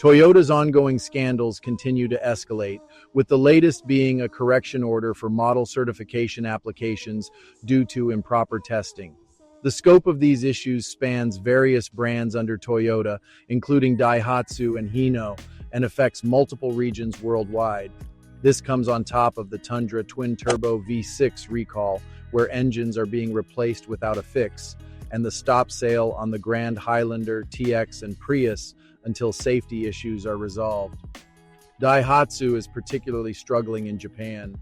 Toyota's ongoing scandals continue to escalate, with the latest being a correction order for model certification applications due to improper testing. The scope of these issues spans various brands under Toyota, including Daihatsu and Hino, and affects multiple regions worldwide. This comes on top of the Tundra twin-turbo V6 recall, where engines are being replaced without a fix, and the stop sale on the Grand Highlander, TX, and Prius until safety issues are resolved. Daihatsu is particularly struggling in Japan.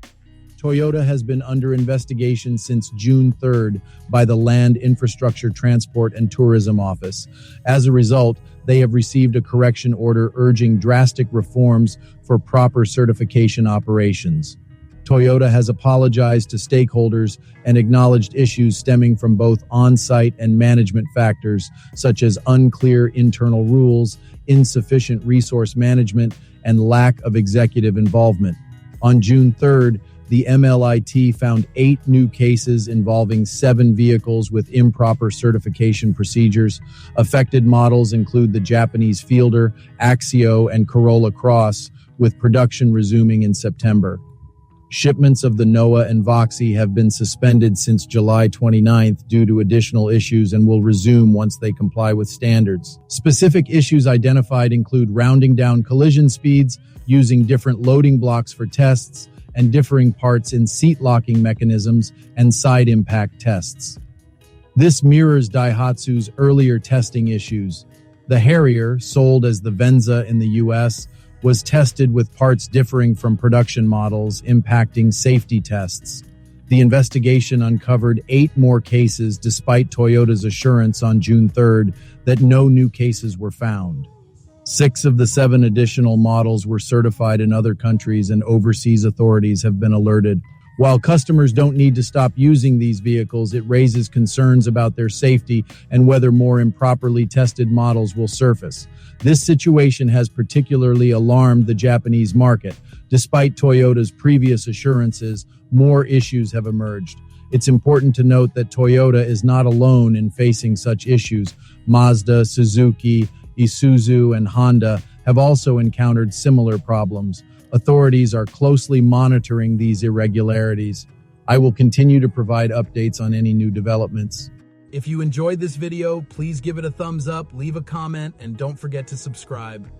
Toyota has been under investigation since June 3rd by the Land Infrastructure Transport and Tourism Office. As a result, they have received a correction order urging drastic reforms for proper certification operations. Toyota has apologized to stakeholders and acknowledged issues stemming from both on-site and management factors, such as unclear internal rules, insufficient resource management, and lack of executive involvement. On June 3rd, the MLIT found 8 new cases involving 7 vehicles with improper certification procedures. Affected models include the Japanese Fielder, Axio, and Corolla Cross, with production resuming in September. Shipments of the Noah and Voxy have been suspended since July 29th due to additional issues and will resume once they comply with standards. Specific issues identified include rounding down collision speeds, using different loading blocks for tests, and differing parts in seat locking mechanisms and side impact tests. This mirrors Daihatsu's earlier testing issues. The Harrier, sold as the Venza in the US, was tested with parts differing from production models, impacting safety tests. The investigation uncovered 8 more cases despite Toyota's assurance on June 3rd that no new cases were found. 6 of the 7 additional models were certified in other countries, and overseas authorities have been alerted. While customers don't need to stop using these vehicles, it raises concerns about their safety and whether more improperly tested models will surface. This situation has particularly alarmed the Japanese market. Despite Toyota's previous assurances, more issues have emerged. It's important to note that Toyota is not alone in facing such issues. Mazda, Suzuki, Isuzu, and Honda have also encountered similar problems. Authorities are closely monitoring these irregularities. I will continue to provide updates on any new developments. If you enjoyed this video, please give it a thumbs up, leave a comment, and don't forget to subscribe.